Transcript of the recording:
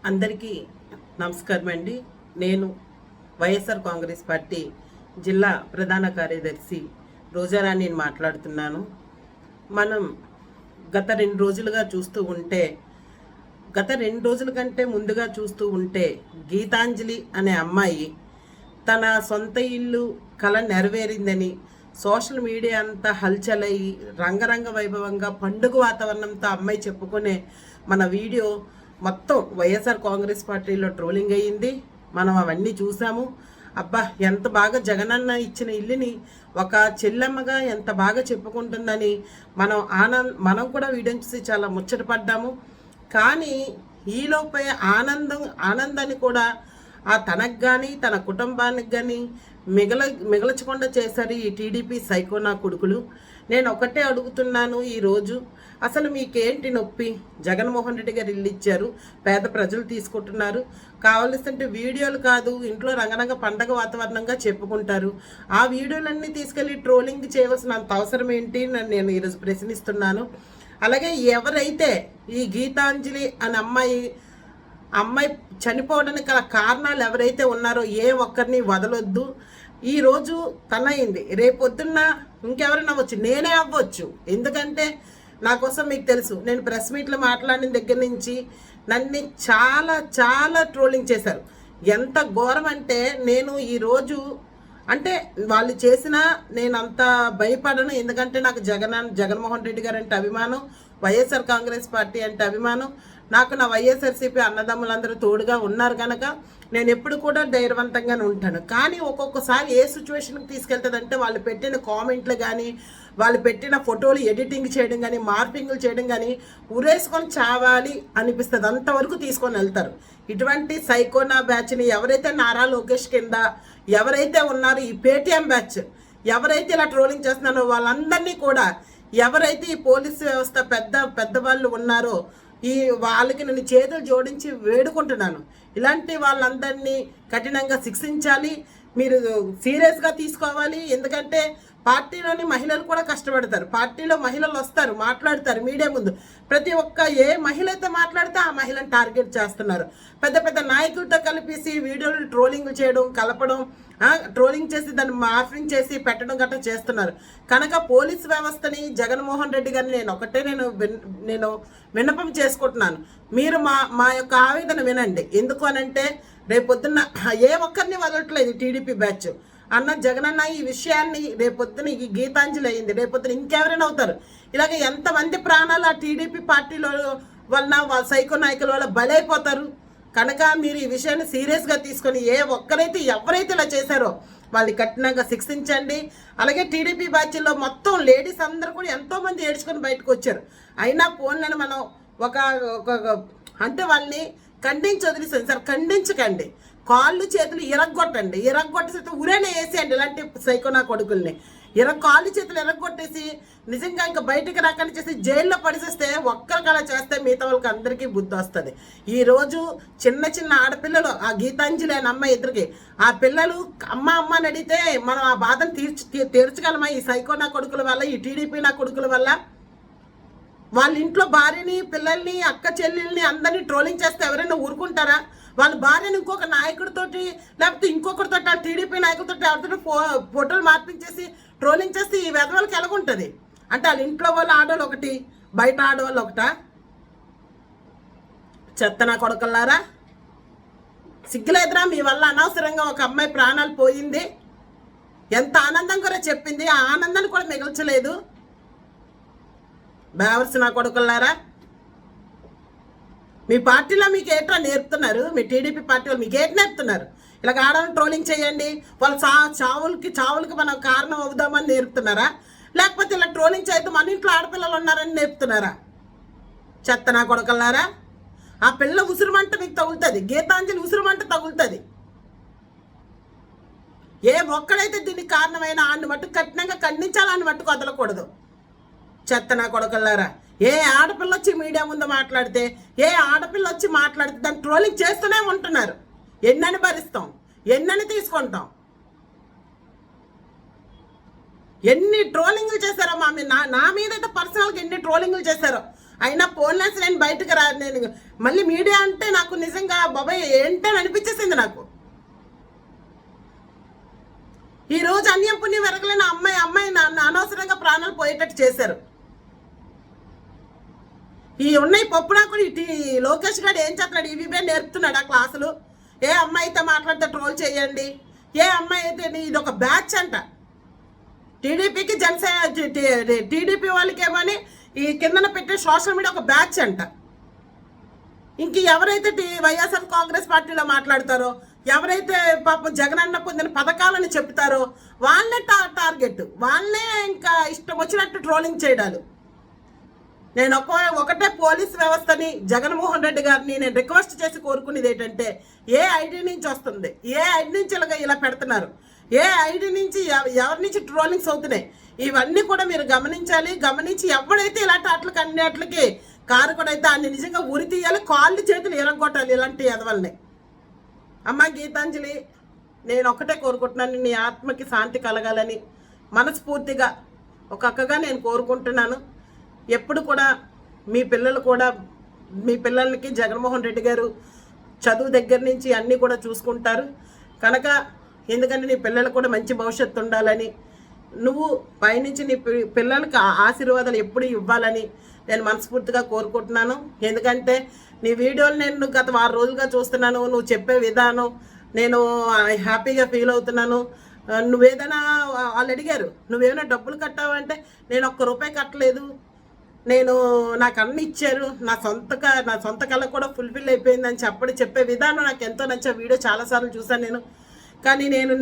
అందరికీ నమస్కారం అండి. నేను వైఎస్ఆర్ కాంగ్రెస్ పార్టీ జిల్లా ప్రధాన కార్యదర్శి రోజారాణి మాట్లాడుతున్నాను. మనం గత 2 రోజులుగా చూస్తూ ఉంటే, గత 2 రోజుల కంటే ముందుగా చూస్తూ ఉంటే గీతాంజలి అనే అమ్మాయి తన సొంత ఇల్లు కల నెరవేరిందని సోషల్ మీడియా అంతా హల్చలయ్యి రంగరంగ వైభవంగా పండుగ వాతావరణంతో అమ్మాయి చెప్పుకునే మన వీడియో మొత్తం వైఎస్ఆర్ కాంగ్రెస్ పార్టీలో ట్రోలింగ్ అయ్యింది. మనం అవన్నీ చూసాము. అబ్బా, ఎంత బాగా జగనన్న ఇచ్చిన ఇల్లుని ఒక చెల్లెమ్మగా ఎంత బాగా చెప్పుకుంటుందని మనం కూడా వీడియో చూసి చాలా ముచ్చటపడ్డాము. కానీ ఈలోపే ఆనందాన్ని కూడా తనకు కానీ తన కుటుంబానికి కానీ మిగల్చకుండా చేశారు ఈ టీడీపీ సైకోనా కొడుకులు. నేను ఒకటే అడుగుతున్నాను, ఈరోజు అసలు మీకేంటి నొప్పి? జగన్మోహన్ రెడ్డి గారు ఇల్లు ఇచ్చారు, పేద ప్రజలు తీసుకుంటున్నారు. కావలసింటే వీడియోలు కాదు, ఇంట్లో రంగరంగ పండగ వాతావరణంగా చెప్పుకుంటారు. ఆ వీడియోలన్నీ తీసుకెళ్ళి ట్రోలింగ్ చేయవలసినంత అవసరం ఏంటి నేను ఈరోజు ప్రశ్నిస్తున్నాను. అలాగే ఎవరైతే ఈ గీతాంజలి అనే అమ్మాయి చనిపోవడానికి గల కారణాలు ఎవరైతే ఉన్నారో ఏ ఒక్కరిని వదలొద్దు. ఈరోజు తనయింది, రేపొద్దున్న ఇంకెవరైనా అవ్వచ్చు, నేనే అవ్వచ్చు. ఎందుకంటే నా కోసం మీకు తెలుసు, నేను ప్రెస్ మీట్లో మాట్లాడిన దగ్గర నుంచి నన్ను చాలా చాలా ట్రోలింగ్ చేశారు. ఎంత ఘోరం అంటే, నేను ఈరోజు అంటే వాళ్ళు చేసినా నేను అంత భయపడను. ఎందుకంటే నాకు జగన్మోహన్ రెడ్డి గారు అంటే అభిమానం, వైఎస్ఆర్ కాంగ్రెస్ పార్టీ అంటే అభిమానం. నాకు నా వైఎస్ఆర్సీపీ అన్నదమ్ములందరూ తోడుగా ఉన్నారు కనుక నేను ఎప్పుడు కూడా ధైర్యవంతంగానే ఉంటాను. కానీ ఒక్కొక్కసారి ఏ సిచ్యువేషన్కి తీసుకెళ్తుందంటే, వాళ్ళు పెట్టిన కామెంట్లు కానీ, వాళ్ళు పెట్టిన ఫోటోలు ఎడిటింగ్ చేయడం కానీ, మార్పింగ్లు చేయడం కానీ ఉరేసుకొని చావాలి అనిపిస్తుంది. అంతవరకు తీసుకొని వెళ్తారు. ఇటువంటి సైకోనా బ్యాచ్ని ఎవరైతే నారా లోకేష్ కింద ఎవరైతే ఉన్నారో, ఈ పేటీఎం బ్యాచ్ ఎవరైతే ఇలా ట్రోలింగ్ చేస్తున్నారో వాళ్ళందరినీ కూడా, ఎవరైతే ఈ పోలీసు వ్యవస్థ పెద్దవాళ్ళు ఉన్నారో వాళ్ళకి నేను చేతులు జోడించి వేడుకుంటున్నాను. ఇలాంటి వాళ్ళందరినీ కఠినంగా శిక్షించాలి, మీరు సీరియస్గా తీసుకోవాలి. ఎందుకంటే పార్టీలోని మహిళలు కూడా కష్టపడతారు. పార్టీలో మహిళలు వస్తారు, మాట్లాడతారు మీడియా ముందు. ప్రతి ఒక్క ఏ మహిళ అయితే మాట్లాడితే ఆ మహిళను టార్గెట్ చేస్తున్నారు. పెద్ద పెద్ద నాయకులతో కలిపేసి వీడియోలు ట్రోలింగ్ చేయడం, కలపడం, ట్రోలింగ్ చేసి దాన్ని మార్ఫింగ్ చేసి పెట్టడం గట్రా చేస్తున్నారు. కనుక పోలీస్ వ్యవస్థని, జగన్మోహన్ రెడ్డి గారిని నేను విన్నపం చేసుకుంటున్నాను. మీరు మా యొక్క ఆవేదన వినండి. ఎందుకు అనంటే, రేపొద్దున్న ఏ ఒక్కరిని వదలట్లేదు టీడీపీ బ్యాచ్. అన్న జగనన్న ఈ విషయాన్ని రేపొద్దున ఈ గీతాంజలి అయింది, రేపొద్దున ఇంకెవరైనా అవుతారు. ఇలాగ ఎంతమంది ప్రాణాలు ఆ టీడీపీ పార్టీలో వలన వాళ్ళ సైకో నాయకుల వల్ల బలైపోతారు. కనుక మీరు ఈ విషయాన్ని సీరియస్గా తీసుకొని ఎవరైతే ఇలా చేశారో వాళ్ళని కఠినంగా శిక్షించండి. అలాగే టీడీపీ బ్యాచ్ల్లో మొత్తం లేడీస్ అందరూ కూడా ఎంతోమంది ఏడ్చుకొని బయటకు వచ్చారు. అయినా ఫోన్లను మనం అంటే వాళ్ళని ఖండించి వదిలేసాను సార్. ఖండించకండి, కాళ్ళు చేతులు ఇరగొట్టేసి ఉరేనే వేసేయండి. ఇలాంటి సైకోనా కొడుకుల్ని కాళ్ళు చేతులు ఇరగొట్టేసి నిజంగా ఇంకా బయటకు రాకుండా చేసి జైల్లో పడిసేస్తే, ఒక్కరికి అలా చేస్తే మిగతా వాళ్ళకి అందరికీ బుద్ధి వస్తుంది. ఈరోజు చిన్న ఆడపిల్లలు, ఆ గీతాంజలి అనే అమ్మాయి ఇద్దరికి, ఆ పిల్లలు అమ్మ అని అడిగితే మనం ఆ బాధను తీర్చగలమా? ఈ సైకోనా కొడుకుల వల్ల, ఈ టీడీపీ నా కొడుకుల వల్ల. వాళ్ళ ఇంట్లో భార్యని, పిల్లల్ని, అక్క చెల్లెల్ని అందరినీ ట్రోలింగ్ చేస్తే ఎవరైనా ఊరుకుంటారా? వాళ్ళ భార్యని ఇంకొక నాయకుడితోటి లేకపోతే ఇంకొకరితో, టీడీపీ నాయకుడితో ఎవరితో ఫోటోలు మార్పించేసి ట్రోలింగ్ చేస్తే ఈ వెధవలకి ఎలాగుంటుంది? అంటే వాళ్ళ ఇంట్లో వాళ్ళు ఆడవాళ్ళు ఒకటి, బయట ఆడవాళ్ళు ఒకట? చెత్తనా కొడకల్లారా, సిగ్గులేదురా? మీ వల్ల అనవసరంగా ఒక అమ్మాయి ప్రాణాలు పోయింది. ఎంత ఆనందం కూడా చెప్పింది, ఆ ఆనందాన్ని కూడా మిగల్చలేదు. బేవర్సిన కొడుకులారా, మీ పార్టీలో మీకు ఏట్రా నేర్పుతున్నారు? మీ టీడీపీ పార్టీలో మీకు ఏంటి నేర్పుతున్నారు? ఇలాగ ఆడవాళ్ళని ట్రోలింగ్ చేయండి, వాళ్ళ చావులకి మనం కారణం అవుదామని నేర్పుతున్నారా? లేకపోతే ఇలా ట్రోలింగ్ చేయొద్దు, మన ఇంట్లో ఆడపిల్లలు ఉన్నారని నేర్పుతున్నారా? చెత్తనా కొడుకులారా, ఆ పిల్ల ఉసురుమంట మీకు తగులుతుంది, గీతాంజలి ఉసురుమంట తగులుతుంది. ఏ ఒక్కడైతే దీనికి కారణమైన ఆడిని మట్టుకు కఠినంగా ఖండించాలని మట్టుకు వదలకూడదు. చెత్తనా కొడుకులారా, ఏ ఆడపిల్ల వచ్చి మీడియా ముందు మాట్లాడితే, దాన్ని ట్రోలింగ్ చేస్తూనే ఉంటున్నారు. ఎన్నని భరిస్తాం, ఎన్నని తీసుకుంటాం? ఎన్ని ట్రోలింగ్లు చేశారో నా మీద అయితే పర్సనల్గా ఎన్ని ట్రోలింగ్లు చేశారో. అయినా ఫోన్లెస్ నేను బయటకు నేను మళ్ళీ మీడియా అంటే నాకు నిజంగా బాబాయ్ ఏంటని అనిపించేసింది నాకు. ఈరోజు అన్యం పుణ్యం వెరగలేని అమ్మాయి నన్ను అనవసరంగా ప్రాణాలు పోయేటట్టు చేశారు. ఈ ఉన్నాయి పప్పునా కూడా లోకేష్ గారు ఏం చేస్తున్నాడు, ఇవే నేర్పుతున్నాడు ఆ క్లాసులు. ఏ అమ్మాయితో మాట్లాడితే ట్రోల్ చేయండి, ఏ అమ్మాయి అయితే ఇది ఒక బ్యాచ్ అంట. టీడీపీకి జనసేన టీడీపీ వాళ్ళకేమని ఈ కిందన పెట్టే సోషల్ మీడియా ఒక బ్యాచ్ అంట. ఇంక ఎవరైతే వైఎస్ఆర్ కాంగ్రెస్ పార్టీలో మాట్లాడతారో, ఎవరైతే పాపం జగనన్న పొందిన పథకాలని చెప్తారో వాళ్ళనే టార్గెట్, వాళ్ళనే ఇంకా ఇష్టం వచ్చినట్టు ట్రోలింగ్ చేయడాలు. నేను ఒకటే పోలీస్ వ్యవస్థని జగన్మోహన్ రెడ్డి గారిని నేను రిక్వెస్ట్ చేసి కోరుకునేది ఏంటంటే, ఏ ఐడి నుంచి వస్తుంది, ఏ ఐడి నుంచి ఇలా పెడుతున్నారు, ఏ ఐడి నుంచి ఎవరి నుంచి ట్రోలింగ్స్ అవుతున్నాయి, ఇవన్నీ కూడా మీరు గమనించి ఎవడైతే ఇలాంటి వాటికి అన్నిటికి కారకుడైతే అన్ని నిజంగా ఉరి తీయాలి, కాళ్ళు చేతులు ఎరగొట్టాలి ఇలాంటి ఎదవల్ని. అమ్మ గీతాంజలి, నేను ఒకటే కోరుకుంటున్నాను, నీ ఆత్మకి శాంతి కలగాలని మనస్ఫూర్తిగా ఒక అక్కగా నేను కోరుకుంటున్నాను. ఎప్పుడు కూడా మీ పిల్లలకి జగన్మోహన్ రెడ్డి గారు చదువు దగ్గర నుంచి అన్నీ కూడా చూసుకుంటారు కనుక, ఎందుకంటే నీ పిల్లలకు కూడా మంచి భవిష్యత్తు ఉండాలని, నువ్వు పైనుంచి నీ పిల్లలకి ఆశీర్వాదాలు ఎప్పుడు ఇవ్వాలని నేను మనస్ఫూర్తిగా కోరుకుంటున్నాను. ఎందుకంటే నీ వీడియోలు నేను గత 6 రోజులుగా చూస్తున్నాను, నువ్వు చెప్పే విధానం నేను హ్యాపీగా ఫీల్ అవుతున్నాను. నువ్వేదైనా వాళ్ళు అడిగారు, నువ్వేమైనా డబ్బులు కట్టావంటే నేను ₹1 కట్టలేదు, నాకు అన్ని ఇచ్చారు, నా సొంత కళ కూడా ఫుల్ఫిల్ అయిపోయిందని చెప్పే విధానం నాకు ఎంతో నచ్చే వీడియో చాలాసార్లు చూసాను నేను. కానీ నేను